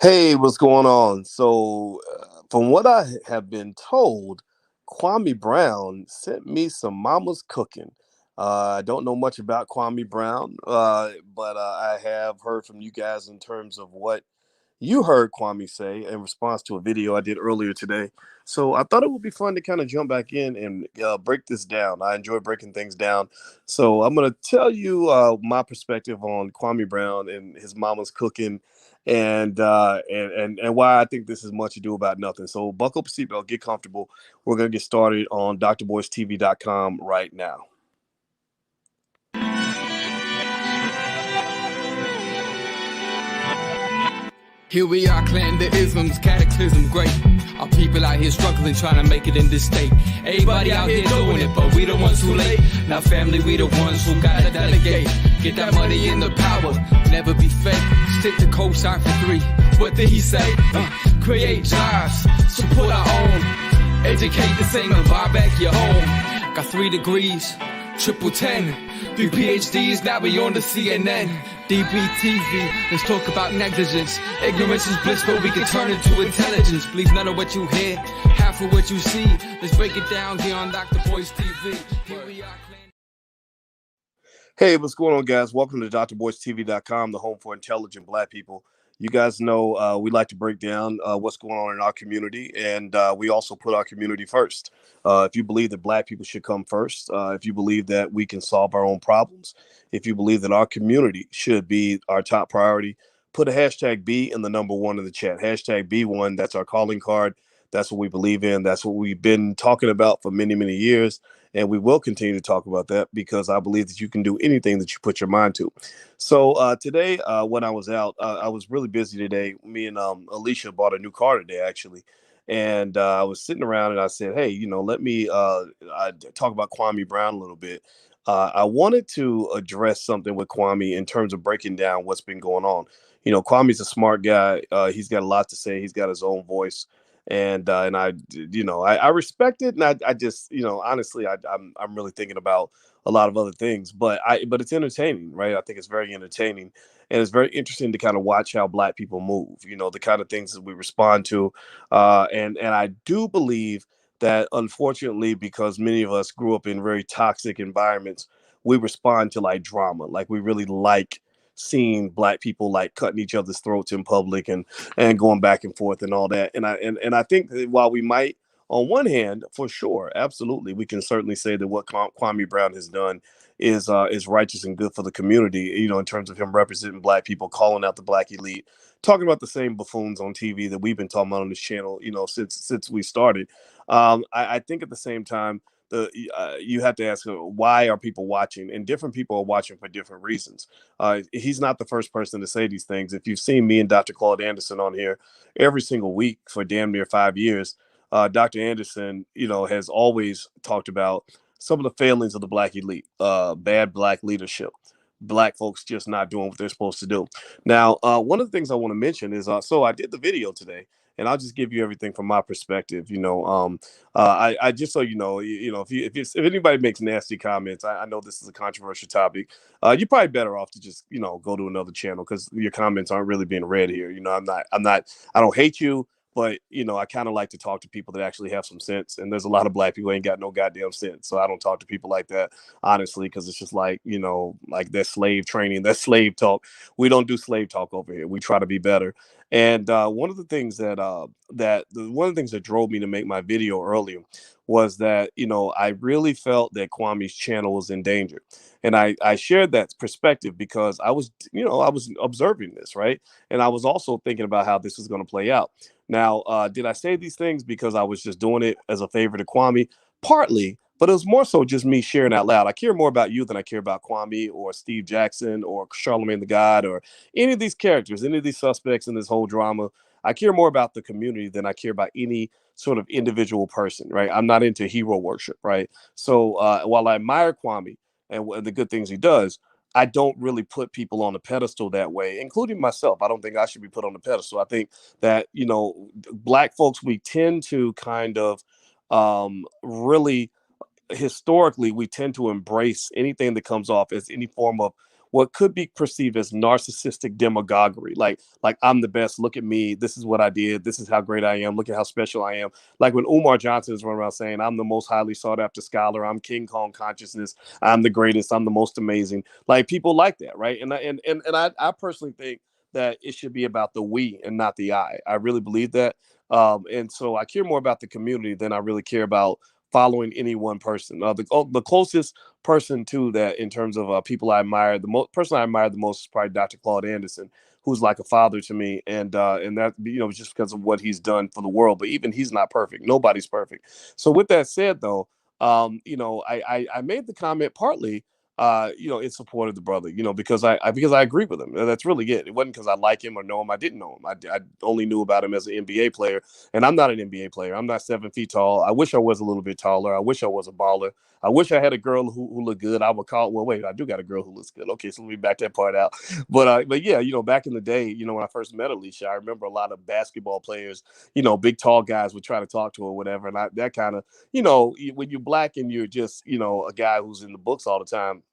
Hey, what's going on? From what I have been told, Kwame Brown sent me some mama's cooking. I don't know much about Kwame Brown, but I have heard from you guys in terms of what you heard Kwame say in response to a video I did earlier today. So I thought it would be fun to kind of jump back in and break this down. I enjoy breaking things down. So I'm going to tell you my perspective on Kwame Brown and his mama's cooking and why I think this is much ado about nothing. So buckle up a seatbelt, get comfortable. We're going to get started on drboystv.com right now. Here we are, clan the isms, cataclysm, great. Our people out here struggling, trying to make it in this state. Everybody out here doing it, but we the ones who late. Now family, we the ones who gotta delegate. Get that money in the power, never be fake. Stick to cosign for 3. What did he say? Create jobs, support our own. Educate the same and buy back your home. Got 3 degrees, triple 10. 3 PhDs, now we on the CNN. DBTV, let's talk about negligence. Ignorance is bliss, but we can turn it to intelligence. Believe none of what you hear, half of what you see. Let's break it down here on Dr. Boys TV. Here we are. Hey, what's going on, guys? Welcome to drboystv.com, the home for intelligent Black people. You guys know we like to break down what's going on in our community, and we also put our community first. If you believe that Black people should come first, if you believe that we can solve our own problems, if you believe that our community should be our top priority, put a hashtag B in the number 1 in the chat. Hashtag B1, that's our calling card. That's what we believe in. That's what we've been talking about for many, many years. And we will continue to talk about that because I believe that you can do anything that you put your mind to. So today, when I was out, I was really busy today. Me and Alicia bought a new car today, actually. And I was sitting around and I said, hey, let me talk about Kwame Brown a little bit. I wanted to address something with Kwame in terms of breaking down what's been going on. Kwame's a smart guy. He's got a lot to say. He's got his own voice. And I respect it, and I just honestly I'm really thinking about a lot of other things, but it's entertaining, right? I think it's very entertaining, and it's very interesting to kind of watch how Black people move. The kind of things that we respond to, and I do believe that unfortunately, because many of us grew up in very toxic environments, we respond to like drama, like we really like seeing Black people like cutting each other's throats in public and going back and forth and all that. And I think that while we might, on one hand, for sure, absolutely, we can certainly say that what Kwame Brown has done is righteous and good for the community. In terms of him representing Black people, calling out the Black elite, talking about the same buffoons on TV that we've been talking about on this channel, since we started. I think at the same time, you have to ask why are people watching, and different people are watching for different reasons. He's not the first person to say these things. If you've seen me and Dr. Claude Anderson on here every single week for damn near 5 years, Dr. Anderson, has always talked about some of the failings of the Black elite, bad Black leadership, Black folks just not doing what they're supposed to do. Now, one of the things I want to mention is, so I did the video today, and I'll just give you everything from my perspective. I just so if anybody makes nasty comments, I know this is a controversial topic. You're probably better off to just go to another channel because your comments aren't really being read here. I don't hate you. But I kind of like to talk to people that actually have some sense, and there's a lot of Black people who ain't got no goddamn sense. So I don't talk to people like that, honestly, because it's just like like that slave training, that slave talk. We don't do slave talk over here. We try to be better. And one of the things one of the things that drove me to make my video earlier was that I really felt that Kwame's channel was in danger, and I shared that perspective because I was observing this, right, and I was also thinking about how this was going to play out. Now, did I say these things because I was just doing it as a favor to Kwame? Partly, but it was more so just me sharing out loud. I care more about you than I care about Kwame or Steve Jackson or Charlemagne the God or any of these characters, any of these suspects in this whole drama. I care more about the community than I care about any sort of individual person, right? I'm not into hero worship, right? So while I admire Kwame and the good things he does, I don't really put people on a pedestal that way, including myself. I don't think I should be put on a pedestal. I think that, Black folks, we tend to kind of really historically, we tend to embrace anything that comes off as any form of what could be perceived as narcissistic demagoguery. Like I'm the best. Look at me. This is what I did. This is how great I am. Look at how special I am. Like when Umar Johnson is running around saying, I'm the most highly sought after scholar. I'm King Kong consciousness. I'm the greatest. I'm the most amazing. Like people like that, right? And I personally think that it should be about the we and not the I. I really believe that. And so I care more about the community than I really care about following any one person. The closest person to that in terms of people I admire, the most person I admire the most is probably Dr. Claude Anderson, who's like a father to me, and that just because of what he's done for the world. But even he's not perfect. Nobody's perfect. So with that said, though, I made the comment partly in support of the brother, because I agree with him. That's really it. It wasn't because I like him or know him. I didn't know him. I only knew about him as an NBA player, and I'm not an NBA player. I'm not 7 feet tall. I wish I was a little bit taller. I wish I was a baller. I wish I had a girl who looked good. I would call. Well, wait, I do got a girl who looks good. Okay, so let me back that part out. But yeah, back in the day, when I first met Alicia, I remember a lot of basketball players, big tall guys would try to talk to her, or whatever, and that kind of, when you're black and you're just, a guy who's in the books all the time,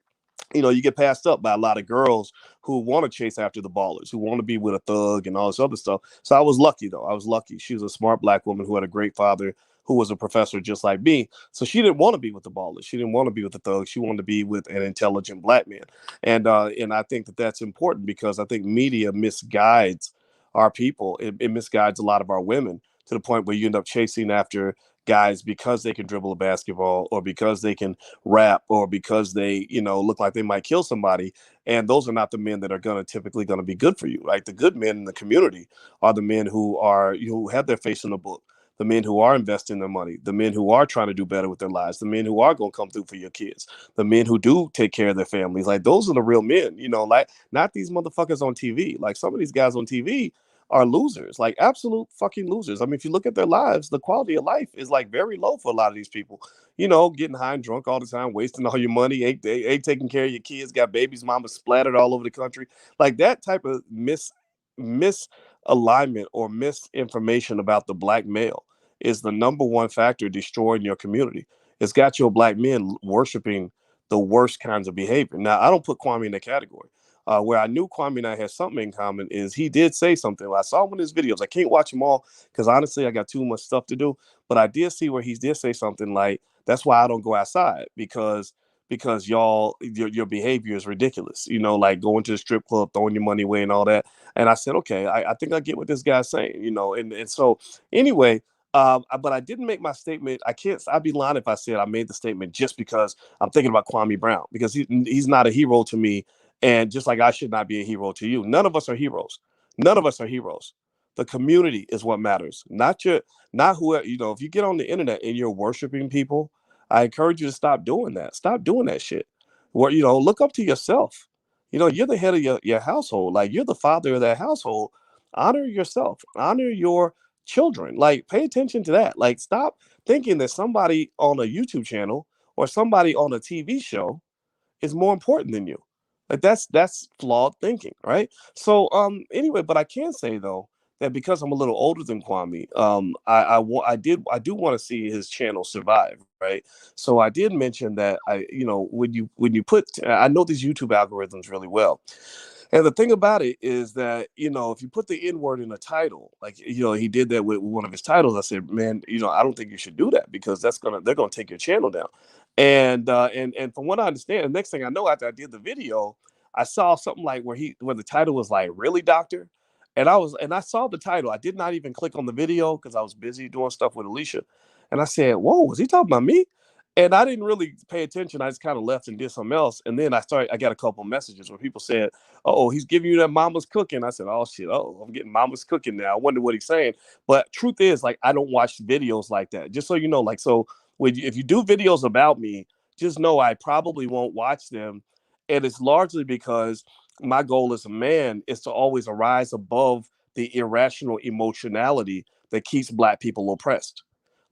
you get passed up by a lot of girls who want to chase after the ballers, who want to be with a thug and all this other stuff. So I was lucky, though. I was lucky. She was a smart black woman who had a great father who was a professor just like me. So she didn't want to be with the ballers. She didn't want to be with the thugs. She wanted to be with an intelligent black man. And I think that that's important because I think media misguides our people. It misguides a lot of our women to the point where you end up chasing after guys because they can dribble a basketball or because they can rap or because they, look like they might kill somebody. And those are not the men that are typically going to be good for you, right? The good men in the community are the men who have their face in the book, the men who are investing their money, the men who are trying to do better with their lives, the men who are going to come through for your kids, the men who do take care of their families. Like those are the real men, like not these motherfuckers on TV. Like some of these guys on TV are losers, like absolute fucking losers. I mean, if you look at their lives, the quality of life is like very low for a lot of these people. Getting high and drunk all the time, wasting all your money, ain't taking care of your kids, got babies, mama splattered all over the country. Like that type of misalignment or misinformation about the black male is the number one factor destroying your community. It's got your black men worshiping the worst kinds of behavior. Now, I don't put Kwame in that category. Where I knew Kwame and I had something in common is he did say something. I saw one of his videos. I can't watch them all because honestly, I got too much stuff to do. But I did see where he did say something like, "That's why I don't go outside because your behavior is ridiculous. Like going to the strip club, throwing your money away, and all that." And I said, "Okay, I think I get what this guy's saying." And so anyway. But I didn't make my statement. I'd be lying if I said I made the statement just because I'm thinking about Kwame Brown, because he's not a hero to me. And just like I should not be a hero to you, none of us are heroes. None of us are heroes. The community is what matters, not whoever. If you get on the internet and you're worshiping people, I encourage you to stop doing that. Stop doing that shit. Where look up to yourself. You're the head of your household. Like you're the father of that household. Honor yourself. Honor your children. Like pay attention to that. Like stop thinking that somebody on a YouTube channel or somebody on a TV show is more important than you. Like that's flawed thinking, right? So anyway, but I can say though that because I'm a little older than Kwame, I do want to see his channel survive, right? So I did mention that when you put, I know these YouTube algorithms really well. And the thing about it is that, if you put the N word in a title, like, he did that with one of his titles. I said, man, I don't think you should do that because they're gonna take your channel down. And from what I understand, the next thing I know, after I did the video, I saw something like where the title was like, "Really, Doctor?" And I saw the title. I did not even click on the video because I was busy doing stuff with Alicia. And I said, "Whoa, was he talking about me?" And I didn't really pay attention. I just kind of left and did something else. And then I got a couple of messages where people said, "Oh, he's giving you that mama's cooking." I said, "Oh shit, oh, I'm getting mama's cooking now. I wonder what he's saying." But truth is, like, I don't watch videos like that. Just so you know, like, so if you do videos about me, just know I probably won't watch them. And it's largely because my goal as a man is to always arise above the irrational emotionality that keeps black people oppressed.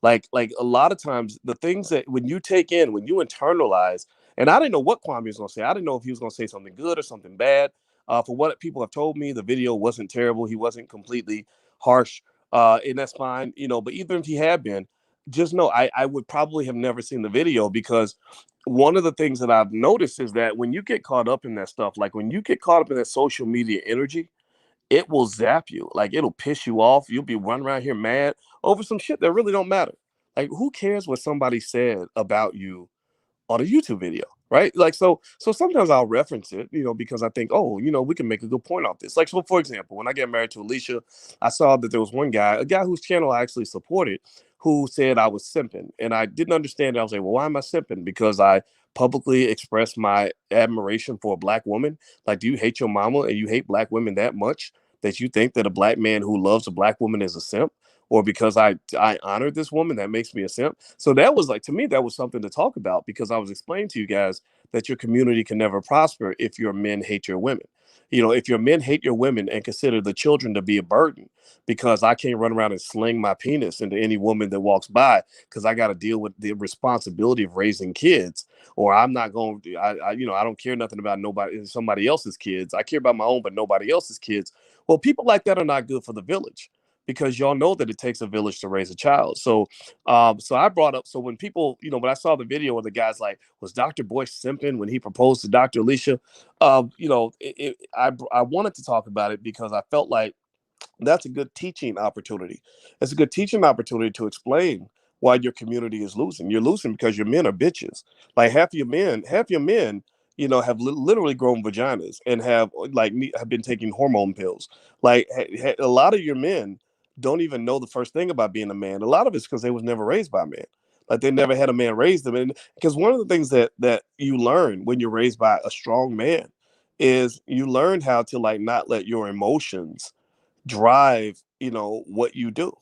Like a lot of times, the things that when you take in, when you internalize, and I didn't know what Kwame was going to say. I didn't know if he was going to say something good or something bad. For what people have told me, the video wasn't terrible. He wasn't completely harsh, and that's fine. But even if he had been, just know I would probably have never seen the video because one of the things that I've noticed is that when you get caught up in that stuff, like when you get caught up in that social media energy, it will zap you. Like it'll piss you off. You'll be running around here mad over some shit that really don't matter. Like who cares what somebody said about you on a YouTube video, right? Like so sometimes I'll reference it, because I think, oh, we can make a good point off this. Like so for example, when I get married to Alicia, I saw that there was one guy, a guy whose channel I actually supported, who said I was simping. And I didn't understand it. I was like, well, why am I simping? Because I publicly expressed my admiration for a black woman. Like, do you hate your mama and you hate black women that much that you think that a black man who loves a black woman is a simp? Or because I honored this woman, that makes me a simp. So that was like, to me, that was something to talk about, because I was explaining to you guys that your community can never prosper if your men hate your women. If your men hate your women and consider the children to be a burden, because I can't run around and sling my penis into any woman that walks by because I got to deal with the responsibility of raising kids, or I'm not going to, I don't care nothing about somebody else's kids. I care about my own, but nobody else's kids. Well, people like that are not good for the village, because y'all know that it takes a village to raise a child. So I brought up, so when people, when I saw the video where the guy's like, was Dr. Boyce simping when he proposed to Dr. Alicia? I wanted to talk about it because I felt like that's a good teaching opportunity. It's a good teaching opportunity to explain why your community is losing. You're losing because your men are bitches. Like half your men, have literally grown vaginas and have been taking hormone pills. Like a lot of your men don't even know the first thing about being a man. A lot of it's because they was never raised by a man. Like they never had a man raise them. And because one of the things that you learn when you're raised by a strong man is you learn how to like not let your emotions drive, what you do.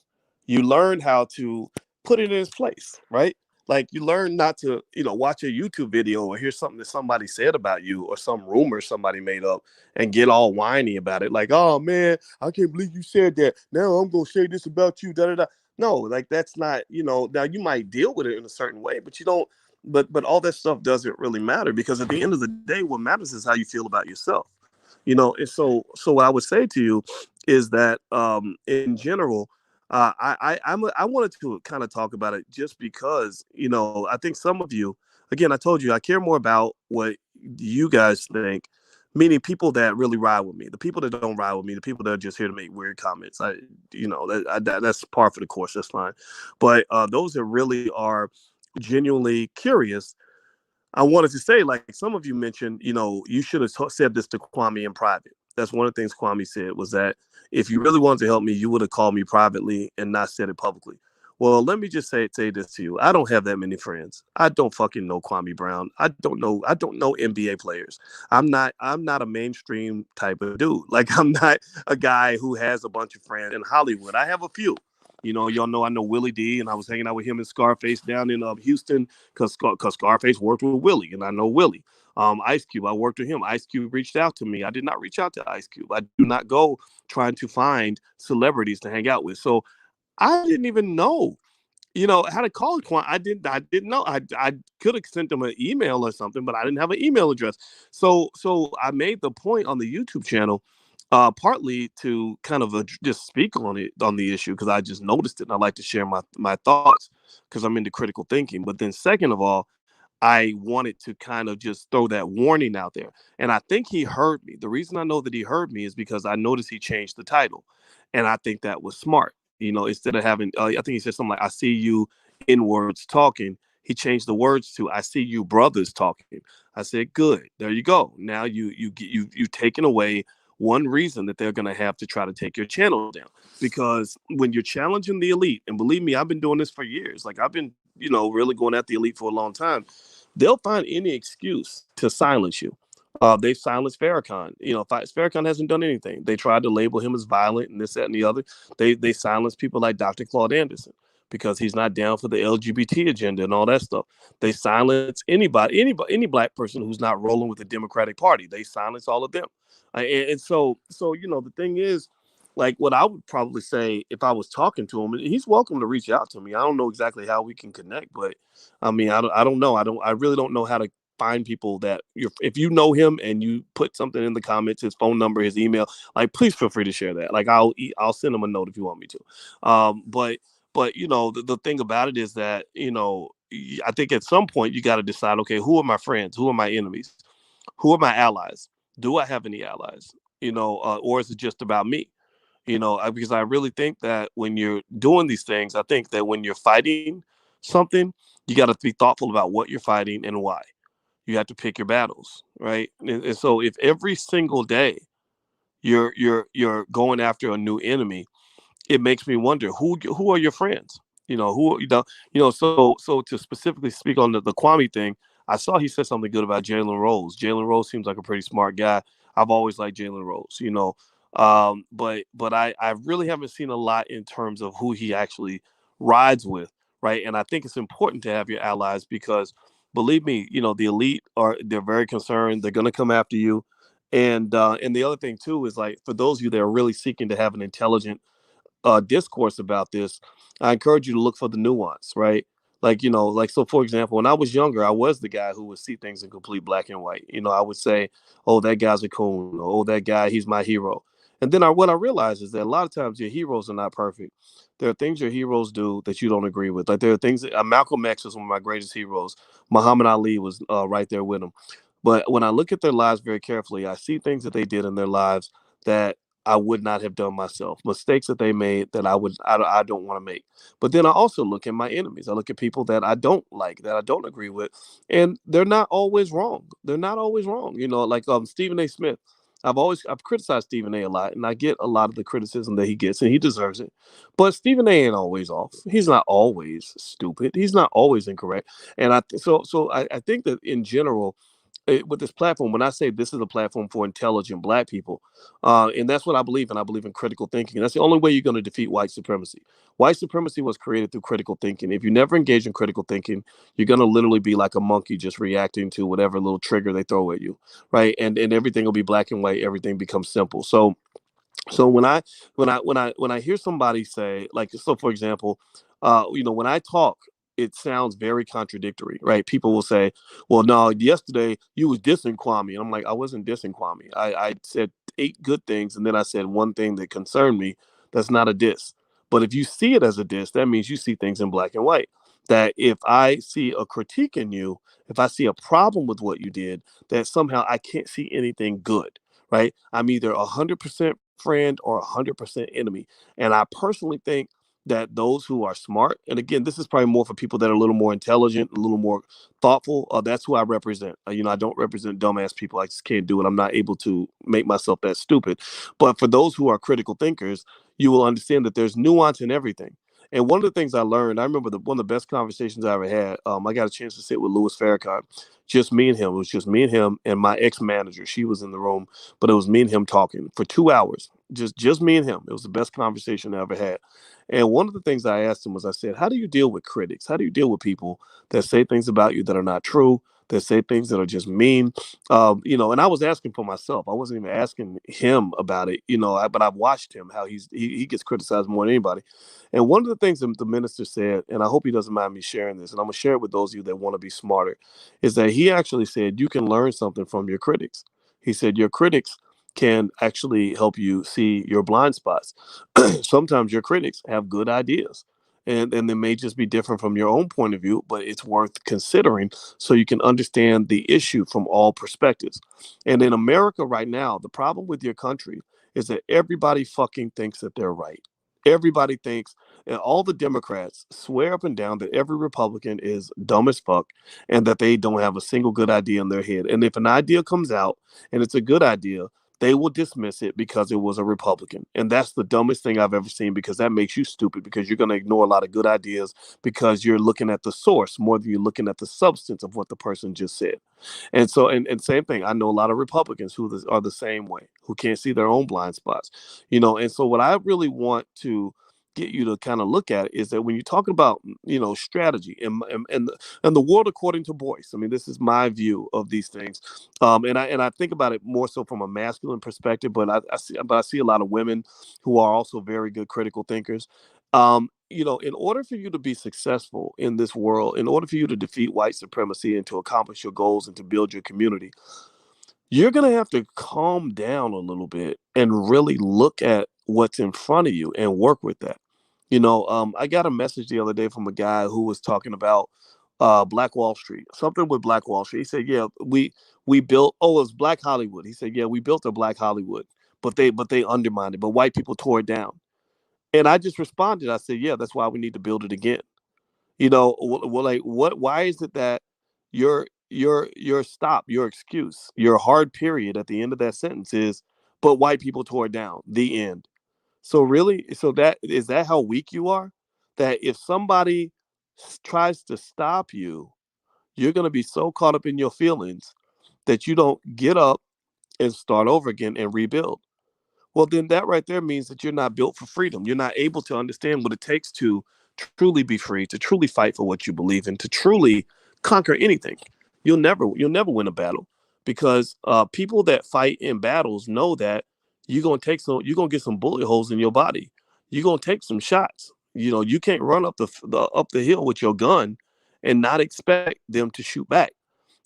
You learn how to put it in its place, right? Like you learn not to, watch a YouTube video or hear something that somebody said about you or some rumor somebody made up and get all whiny about it. Like, oh man, I can't believe you said that. Now I'm gonna say this about you. Da da da. No, like that's not, now you might deal with it in a certain way, but you don't, but all that stuff doesn't really matter, because at the end of the day, what matters is how you feel about yourself. And so what I would say to you is that in general, I wanted to kind of talk about it just because, I think some of you, again, I told you I care more about what you guys think, meaning people that really ride with me. The people that don't ride with me, the people that are just here to make weird comments, that's par for the course. That's fine. But those that really are genuinely curious, I wanted to say, like some of you mentioned, you should have said this to Kwame in private. That's one of the things Kwame said, was that if you really wanted to help me, you would have called me privately and not said it publicly. Well, let me just say this to you. I don't have that many friends. I don't fucking know Kwame Brown. I don't know NBA players. I'm not a mainstream type of dude. Like I'm not a guy who has a bunch of friends in Hollywood. I have a few. Y'all know I know Willie D, and I was hanging out with him and Scarface down in Houston because Scarface worked with Willie, and I know Willie. Ice Cube, I worked with him. Ice Cube reached out to me. I did not reach out to Ice Cube. I do not go trying to find celebrities to hang out with. So I didn't even know, how to call Quan. I didn't know. I could have sent them an email or something, but I didn't have an email address. So I made the point on the YouTube channel, partly to kind of just speak on it, on the issue, because I just noticed it and I like to share my thoughts because I'm into critical thinking. But then second of all, I wanted to kind of just throw that warning out there. And I think he heard me. The reason I know that he heard me is because I noticed he changed the title. And I think that was smart. Instead of having, I think he said something like, I see you in words talking. He changed the words to, I see you brothers talking. I said, good. There you go. Now you've taken away one reason that they're going to have to try to take your channel down. Because when you're challenging the elite, and believe me, I've been doing this for years. Like I've been, really going at the elite for a long time. They'll find any excuse to silence you. They've silenced Farrakhan. Farrakhan hasn't done anything. They tried to label him as violent and this, that, and the other. They silenced people like Dr. Claude Anderson because he's not down for the LGBT agenda and all that stuff. They silence any black person who's not rolling with the Democratic Party. They silence all of them. And so the thing is, like what I would probably say if I was talking to him, he's welcome to reach out to me. I don't know exactly how we can connect, but I mean, I don't know. I really don't know how to find people that if you know him and you put something in the comments, his phone number, his email, like please feel free to share that. Like I'll send him a note if you want me to. But the thing about it is that I think at some point you got to decide, okay, who are my friends? Who are my enemies? Who are my allies? Do I have any allies? Or is it just about me? Because I really think that when you're doing these things, I think that when you're fighting something, you got to be thoughtful about what you're fighting and why. You have to pick your battles, right? And so if every single day you're going after a new enemy, it makes me wonder who are your friends. So to specifically speak on the Kwame thing, I saw he said something good about Jalen Rose. Jalen Rose seems like a pretty smart guy. I've always liked Jalen Rose. But I really haven't seen a lot in terms of who he actually rides with, right? And I think it's important to have your allies because believe me, the elite they're very concerned. They're going to come after you. And the other thing too is like for those of you that are really seeking to have an intelligent discourse about this, I encourage you to look for the nuance, right? Like so for example, when I was younger, I was the guy who would see things in complete black and white. I would say, oh, that guy's a coon, or, oh, that guy, he's my hero. And then what I realized is that a lot of times your heroes are not perfect. There are things your heroes do that you don't agree with. Like there are things Malcolm X is one of my greatest heroes. Muhammad Ali was right there with him. But when I look at their lives very carefully, I see things that they did in their lives that I would not have done myself. Mistakes that they made that I don't want to make. But then I also look at my enemies. I look at people that I don't like, that I don't agree with, and they're not always wrong. They're not always wrong. Like Stephen A. Smith. I've criticized Stephen A. a lot, and I get a lot of the criticism that he gets, and he deserves it. But Stephen A. ain't always off. He's not always stupid. He's not always incorrect. And I think that in general, with this platform, when I say this is a platform for intelligent black people, and that's what I believe in. I believe in critical thinking. That's the only way you're going to defeat white supremacy. White supremacy was created through critical thinking. If you never engage in critical thinking, you're going to literally be like a monkey just reacting to whatever little trigger they throw at you, right? And everything will be black and white. Everything becomes simple. So when I hear somebody say, like, so for example, when I talk, it sounds very contradictory, right? People will say, well, no, yesterday you was dissing Kwame. And I'm like, I wasn't dissing Kwame. I said 8 good things, and then I said one thing that concerned me. That's not a diss. But if you see it as a diss, that means you see things in black and white. That if I see a critique in you, if I see a problem with what you did, that somehow I can't see anything good, right? I'm either 100% friend or 100% enemy. And I personally think that those who are smart, and again, this is probably more for people that are a little more intelligent, a little more thoughtful. That's who I represent. I don't represent dumbass people. I just can't do it. I'm not able to make myself that stupid. But for those who are critical thinkers, you will understand that there's nuance in everything. And one of the things I learned, I remember one of the best conversations I ever had. I got a chance to sit with Louis Farrakhan, just me and him. It was just me and him and my ex manager. She was in the room, but it was me and him talking for 2 hours. Just me and him. It was the best conversation I ever had. And one of the things I asked him was, I said, how do you deal with critics? How do you deal with people that say things about you that are not true, that say things that are just mean? And I was asking for myself. I wasn't even asking him about it, but I've watched him, how he gets criticized more than anybody. And one of the things that the minister said, and I hope he doesn't mind me sharing this, and I'm going to share it with those of you that want to be smarter, is that he actually said, you can learn something from your critics. He said, your critics can actually help you see your blind spots. Sometimes your critics have good ideas. And they may just be different from your own point of view, but it's worth considering so you can understand the issue from all perspectives. And in America right now, the problem with your country is that everybody fucking thinks that they're right. Everybody thinks, and all the Democrats swear up and down that every Republican is dumb as fuck and that they don't have a single good idea in their head. And if an idea comes out and it's a good idea, they will dismiss it because it was a Republican. And that's the dumbest thing I've ever seen, because that makes you stupid, because you're going to ignore a lot of good ideas because you're looking at the source more than you're looking at the substance of what the person just said. And so, and same thing, I know a lot of Republicans who are the same way, who can't see their own blind spots, and so what I really want to get you to kind of look at is that when you're talking about, strategy and the world according to Boyce, I mean, this is my view of these things. And I think about it more so from a masculine perspective, but I see a lot of women who are also very good critical thinkers. In order for you to be successful in this world, in order for you to defeat white supremacy and to accomplish your goals and to build your community, you're going to have to calm down a little bit and really look at what's in front of you and work with that. I got a message the other day from a guy who was talking about Black Wall Street, something with Black Wall Street. He said, "Yeah, we built. Oh, it was Black Hollywood." He said, "Yeah, we built a Black Hollywood, but they undermined it. But white people tore it down." And I just responded. I said, "Yeah, that's why we need to build it again." Like what? Why is it that your stop, your excuse, your hard period at the end of that sentence is, "But white people tore it down." The end. So really, so that is that how weak you are? That if somebody tries to stop you, you're going to be so caught up in your feelings that you don't get up and start over again and rebuild. Well, then that right there means that you're not built for freedom. You're not able to understand what it takes to truly be free, to truly fight for what you believe in, to truly conquer anything. You'll never win a battle because people that fight in battles know that you're gonna get some bullet holes in your body. You're gonna take some shots. You can't run up the hill with your gun and not expect them to shoot back.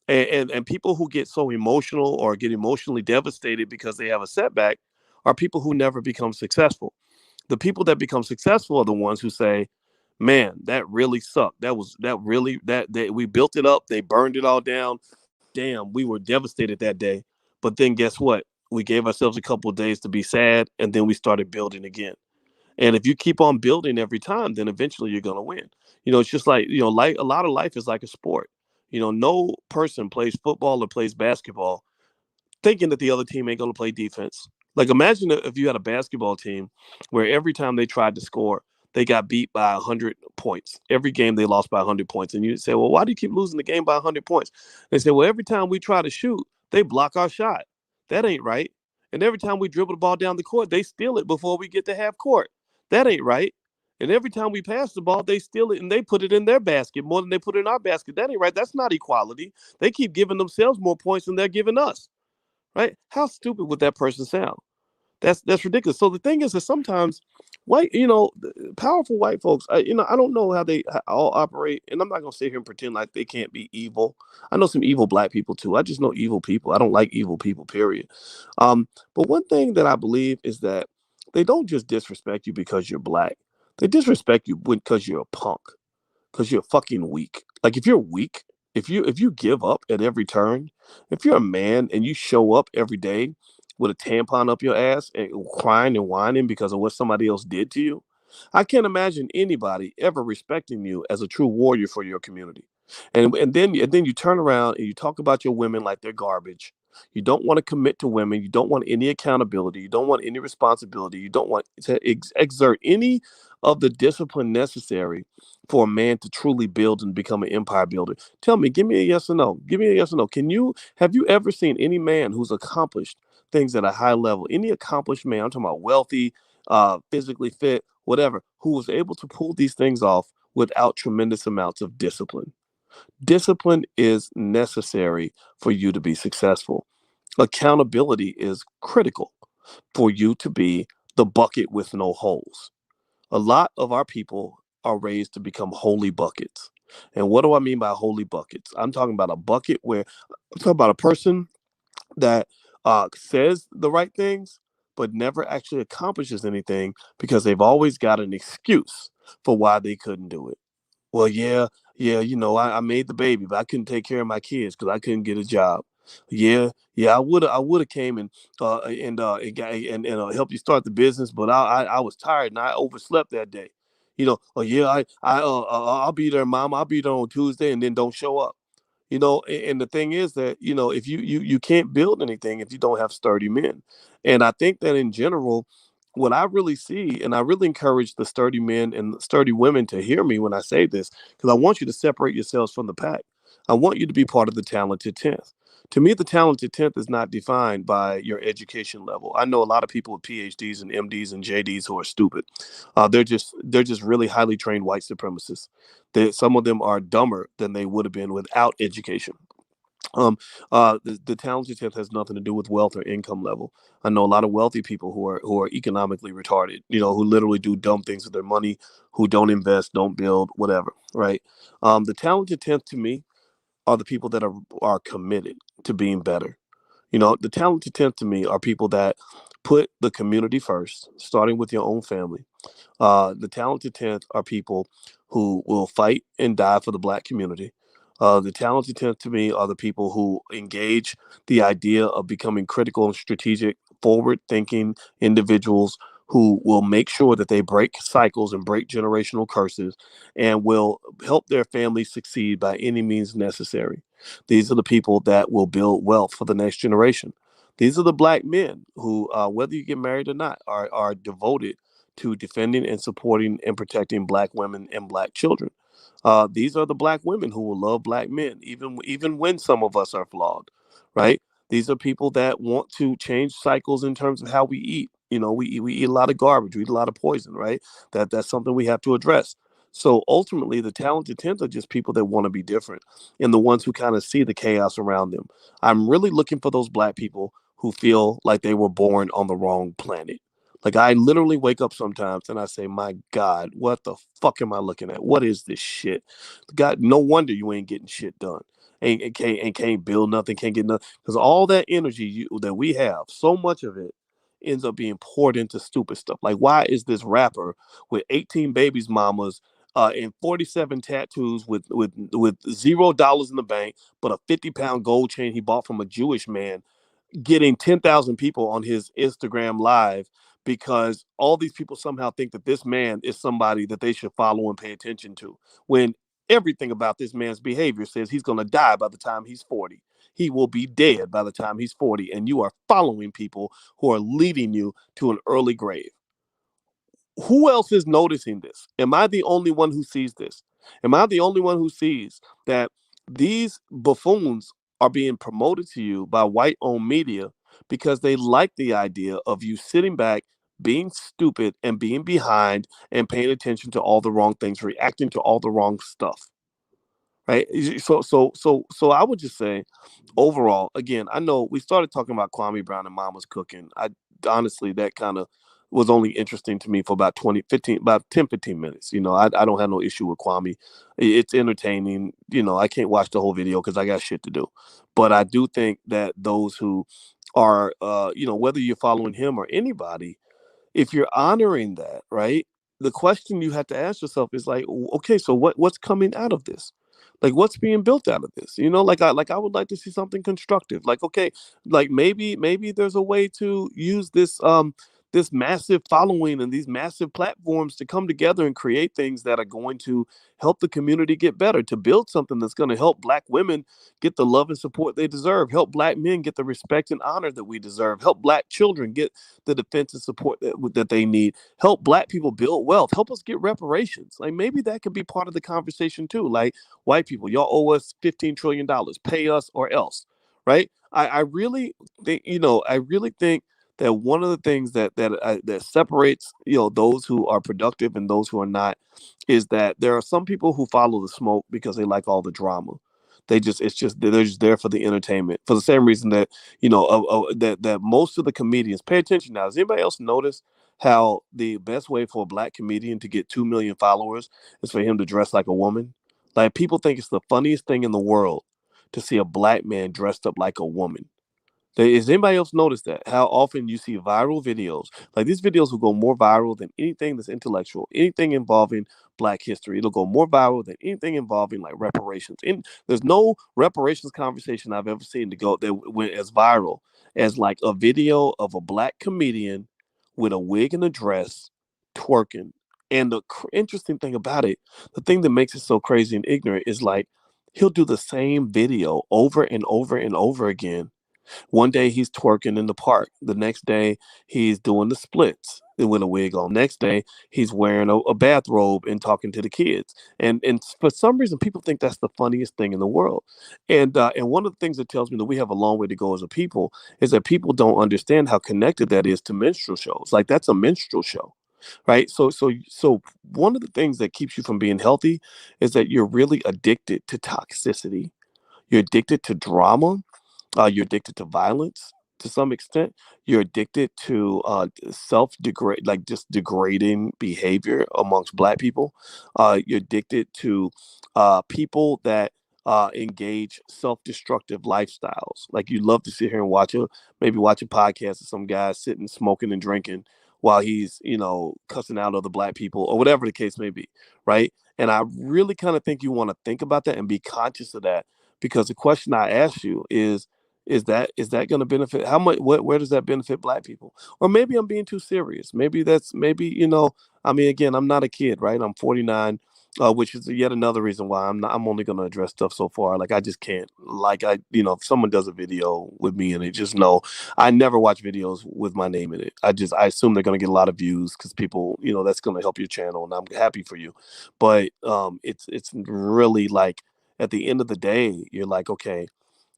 And people who get so emotional or get emotionally devastated because they have a setback are people who never become successful. The people that become successful are the ones who say, "Man, that really sucked. That we built it up, they burned it all down. Damn, we were devastated that day. But then guess what? We gave ourselves a couple of days to be sad, and then we started building again." And if you keep on building every time, then eventually you're gonna win. It's just like like a lot of life is like a sport. No person plays football or plays basketball thinking that the other team ain't going to play defense. Like imagine if you had a basketball team where every time they tried to score, they got beat by 100 points. Every game they lost by 100 points. And you say, well, why do you keep losing the game by 100 points? They say, well, every time we try to shoot, they block our shot. That ain't right. And every time we dribble the ball down the court, they steal it before we get to half court. That ain't right. And every time we pass the ball, they steal it and they put it in their basket more than they put it in our basket. That ain't right. That's not equality. They keep giving themselves more points than they're giving us, right? How stupid would that person sound? That's ridiculous. So the thing is that sometimes powerful white folks, I don't know how they all operate, and I'm not gonna sit here and pretend like they can't be evil. I know some evil black people too. I just know evil people. I don't like evil people. Period. But one thing that I believe is that they don't just disrespect you because you're black. They disrespect you because you're a punk, because you're fucking weak. Like if you're weak, if you give up at every turn, if you're a man and you show up every day with a tampon up your ass and crying and whining because of what somebody else did to you, I can't imagine anybody ever respecting you as a true warrior for your community. And then you turn around and you talk about your women like they're garbage. You don't want to commit to women. You don't want any accountability. You don't want any responsibility. You don't want to exert any of the discipline necessary for a man to truly build and become an empire builder. Tell me, give me a yes or no. Give me a yes or no. Have you ever seen any man who's accomplished things at a high level? Any accomplished man, I'm talking about wealthy, physically fit, whatever, who was able to pull these things off without tremendous amounts of discipline? Discipline is necessary for you to be successful. Accountability is critical for you to be the bucket with no holes. A lot of our people are raised to become holy buckets. And what do I mean by holy buckets? I'm talking about a bucket where I'm talking about a person that says the right things, but never actually accomplishes anything because they've always got an excuse for why they couldn't do it. Well, yeah, yeah, I made the baby, but I couldn't take care of my kids because I couldn't get a job. Yeah, yeah, I would have came and helped you start the business, but I was tired and I overslept that day. Oh yeah, I'll be there, mom. I'll be there on Tuesday, and then don't show up. And the thing is that if you can't build anything if you don't have sturdy men. And I think that in general, what I really see, and I really encourage the sturdy men and the sturdy women to hear me when I say this, because I want you to separate yourselves from the pack. I want you to be part of the talented 10th. To me, the talented 10th is not defined by your education level. I know a lot of people with PhDs and MDs and JDs who are stupid. They're just really highly trained white supremacists. Some of them are dumber than they would have been without education. The talented 10th has nothing to do with wealth or income level. I know a lot of wealthy people who are economically retarded, who literally do dumb things with their money, who don't invest, don't build, whatever, right? The talented 10th to me are the people that are committed to being better. The talented 10th to me are people that put the community first, starting with your own family. The talented 10th are people who will fight and die for the black community. The talented tend to me are the people who engage the idea of becoming critical and strategic, forward thinking individuals who will make sure that they break cycles and break generational curses and will help their families succeed by any means necessary. These are the people that will build wealth for the next generation. These are the black men who, whether you get married or not, are devoted to defending and supporting and protecting black women and black children. These are the black women who will love black men, even when some of us are flawed, right? These are people that want to change cycles in terms of how we eat. We eat a lot of garbage, we eat a lot of poison, right? That's something we have to address. So ultimately, the talented tens are just people that want to be different, and the ones who kind of see the chaos around them. I'm really looking for those black people who feel like they were born on the wrong planet. Like I literally wake up sometimes and I say, "My God, what the fuck am I looking at? What is this shit?" God, no wonder you ain't getting shit done. Ain't build nothing, can't get nothing. Because all that energy that we have, so much of it ends up being poured into stupid stuff. Like, why is this rapper with 18 babies mamas and 47 tattoos with $0 in the bank, but a 50-pound gold chain he bought from a Jewish man, getting 10,000 people on his Instagram live because all these people somehow think that this man is somebody that they should follow and pay attention to, when everything about this man's behavior says he's going to die by the time he's 40. He will be dead by the time he's 40, and you are following people who are leading you to an early grave. Who else is noticing this? Am I the only one who sees this? Am I the only one who sees that these buffoons are being promoted to you by white owned media because they like the idea of you sitting back, being stupid, and being behind and paying attention to all the wrong things, reacting to all the wrong stuff? Right. So I would just say overall, again, I know we started talking about Kwame Brown and Mama's Cooking. I honestly, that kind of was only interesting to me for about 10, 15 minutes. I don't have no issue with Kwame. It's entertaining. I can't watch the whole video because I got shit to do. But I do think that those who are, whether you're following him or anybody, if you're honoring that, right? The question you have to ask yourself is like, okay, so what's coming out of this? Like what's being built out of this? Like I would like to see something constructive. Like, okay, like maybe there's a way to use this massive following and these massive platforms to come together and create things that are going to help the community get better, to build something that's going to help black women get the love and support they deserve, help black men get the respect and honor that we deserve, help black children get the defense and support that they need, help black people build wealth, help us get reparations. Like maybe that could be part of the conversation too. Like, white people, y'all owe us $15 trillion, pay us or else, right? I really think, I really think that one of the things that separates, those who are productive and those who are not, is that there are some people who follow the smoke because they like all the drama. They're just there for the entertainment, for the same reason that, that most of the comedians pay attention. Now, does anybody else notice how the best way for a black comedian to get 2 million followers is for him to dress like a woman? Like, people think it's the funniest thing in the world to see a black man dressed up like a woman. Has anybody else noticed that? How often you see viral videos? Like, these videos will go more viral than anything that's intellectual, anything involving black history. It'll go more viral than anything involving like reparations. And there's no reparations conversation I've ever seen to go that went as viral as like a video of a black comedian with a wig and a dress twerking. And the interesting thing about it, the thing that makes it so crazy and ignorant is like he'll do the same video over and over and over again. One day he's twerking in the park. The next day he's doing the splits with a wig on. Next day he's wearing a bathrobe and talking to the kids. And for some reason people think that's the funniest thing in the world. And one of the things that tells me that we have a long way to go as a people is that people don't understand how connected that is to minstrel shows. Like, that's a minstrel show. Right. So one of the things that keeps you from being healthy is that you're really addicted to toxicity. You're addicted to drama. You're addicted to violence to some extent. You're addicted to self-degrade, like just degrading behavior amongst black people. You're addicted to people that engage self-destructive lifestyles. Like, you love to sit here and maybe watch a podcast of some guy sitting, smoking and drinking while he's, cussing out other black people or whatever the case may be, right? And I really kind of think you want to think about that and be conscious of that, because the question I ask you is that going to benefit, how much, where does that benefit black people? Or maybe I'm being too serious. Maybe I mean, again, I'm not a kid, right? I'm 49, which is yet another reason why I'm only going to address stuff so far. Like, I just can't, like, if someone does a video with me in it, just know I never watch videos with my name in it. I assume they're going to get a lot of views because people, that's going to help your channel, and I'm happy for you. But it's really like, at the end of the day, you're like, okay,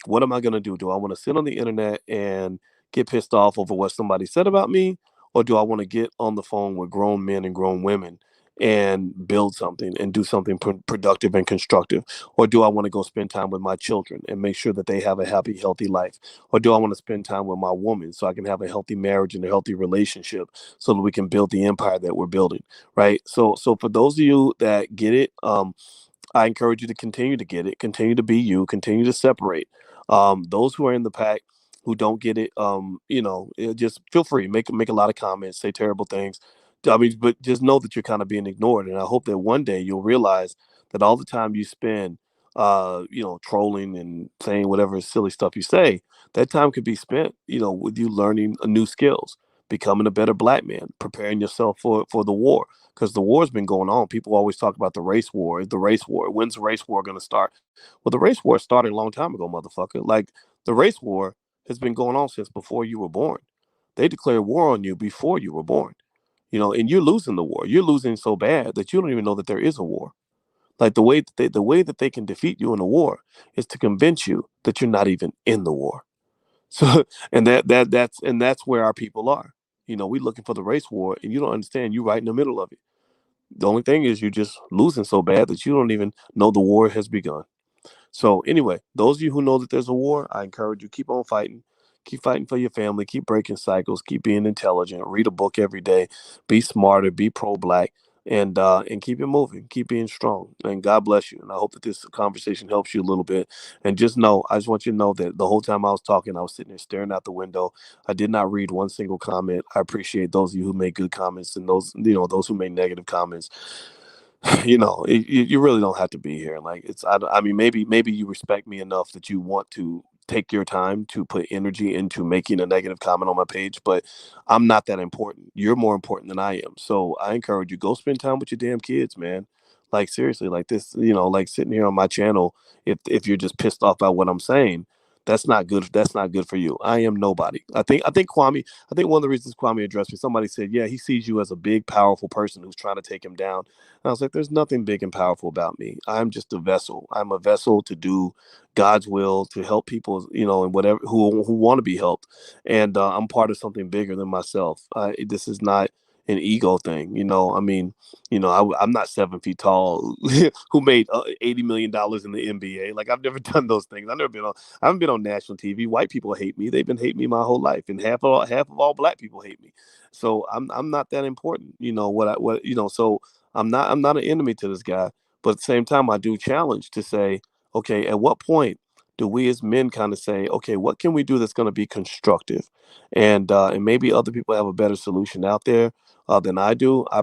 what am I going to do? Do I want to sit on the internet and get pissed off over what somebody said about me? Or do I want to get on the phone with grown men and grown women and build something and do something productive and constructive? Or do I want to go spend time with my children and make sure that they have a happy, healthy life? Or do I want to spend time with my woman so I can have a healthy marriage and a healthy relationship so that we can build the empire that we're building? Right. So for those of you that get it, I encourage you to continue to get it, continue to be you, continue to separate. Those who are in the pack who don't get it, just feel free, make a lot of comments, say terrible things. I mean, but just know that you're kind of being ignored, and I hope that one day you'll realize that all the time you spend, trolling and saying whatever silly stuff you say, that time could be spent, with you learning new skills, becoming a better black man, preparing yourself for the war, because the war's been going on. People always talk about the race war. The race war. When's the race war going to start? Well, the race war started a long time ago, motherfucker. Like, the race war has been going on since before you were born. They declared war on you before you were born. And you're losing the war. You're losing so bad that you don't even know that there is a war. Like, the way that they can defeat you in a war is to convince you that you're not even in the war. So, and that's where our people are. We looking for the race war, and you don't understand. You right in the middle of it. The only thing is, you're just losing so bad that you don't even know the war has begun. So anyway, those of you who know that there's a war, I encourage you, keep on fighting. Keep fighting for your family. Keep breaking cycles. Keep being intelligent. Read a book every day. Be smarter. Be pro-black, and keep it moving. Keep being strong. And God bless you. And I hope that this conversation helps you a little bit. And just know, I just want you to know that the whole time I was talking, I was sitting there staring out the window. I did not read one single comment. I appreciate those of you who made good comments, and those who made negative comments. You really don't have to be here. Like, I mean, maybe you respect me enough that you want to take your time to put energy into making a negative comment on my page, but I'm not that important. You're more important than I am. So I encourage you, go spend time with your damn kids, man. Like, seriously, like this, like sitting here on my channel, if you're just pissed off by what I'm saying, that's not good. That's not good for you. I am nobody. I think one of the reasons Kwame addressed me, somebody said, yeah, he sees you as a big, powerful person who's trying to take him down. And I was like, there's nothing big and powerful about me. I'm just a vessel. I'm a vessel to do God's will, to help people, and whatever, who want to be helped. And I'm part of something bigger than myself. This is not an ego thing. I mean, I'm not 7 feet tall who made $80 million in the NBA. Like, I've never done those things. I haven't been on national TV. White people hate me. They've been hating me my whole life, and half of all black people hate me. So I'm not that important. So I'm not an enemy to this guy, but at the same time, I do challenge to say, okay, at what point do we as men kind of say, okay, what can we do that's going to be constructive, and maybe other people have a better solution out there than I do. I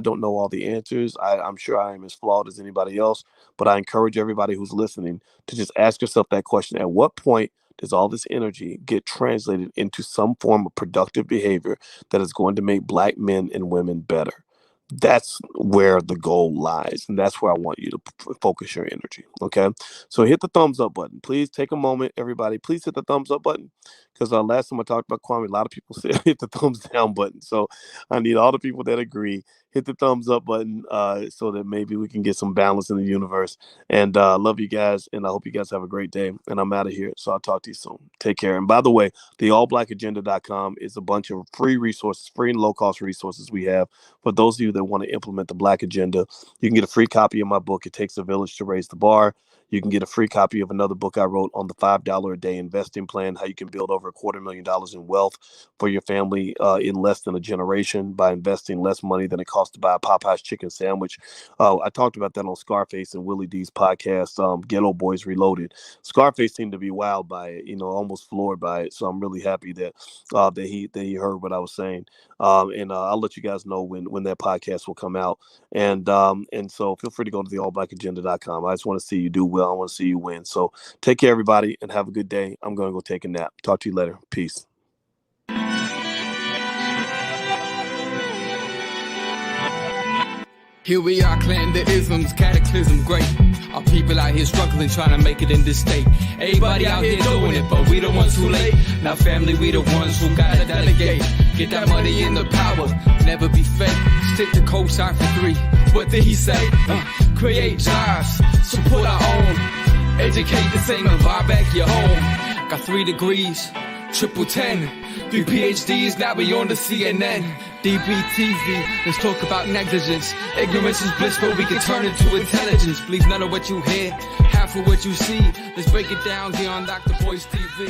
don't know all the answers. I'm sure I am as flawed as anybody else, but I encourage everybody who's listening to just ask yourself that question: at what point does all this energy get translated into some form of productive behavior that is going to make black men and women better? That's where the goal lies, and that's where I want you to focus your energy. Okay, so hit the thumbs up button. Please take a moment, everybody. Please hit the thumbs up button, because last time I talked about Kwame, a lot of people said hit the thumbs down button. So I need all the people that agree, hit the thumbs up button, so that maybe we can get some balance in the universe. And love you guys, and I hope you guys have a great day. And I'm out of here, so I'll talk to you soon. Take care. And by the way, the allblackagenda.com is a bunch of free resources, free and low cost resources we have for those of you that want to implement the Black Agenda. You can get a free copy of my book, It Takes a Village to Raise the Bar. You can get a free copy of another book I wrote on the $5 a day investing plan, how you can build over $250,000 in wealth for your family in less than a generation by investing less money than it costs to buy a Popeye's chicken sandwich. I talked about that on Scarface and Willie D's podcast, Ghetto Boys Reloaded. Scarface seemed to be wowed by it, almost floored by it. So I'm really happy that he heard what I was saying. And I'll let you guys know when that podcast will come out. And so feel free to go to theallblackagenda.com. I just want to see you do well. I want to see you win. So take care, everybody, and have a good day. I'm going to go take a nap. Talk to you later. Peace. Here we are, clan the isms, cataclysm great. Our people out here struggling, trying to make it in this state. Everybody out here doing it, but we the ones who late. Now family, we the ones who gotta delegate. Get that money in the power, never be fake. Stick to cosign for 3. What did he say? Create jobs, support our own. Educate the same and buy back your home. Got 3 degrees, triple 10. 3 PhDs, now we on the CNN. DBTV, let's talk about negligence. Ignorance is bliss, but we can turn it to intelligence. Believe none of what you hear, half of what you see. Let's break it down here on Dr. Boy's TV.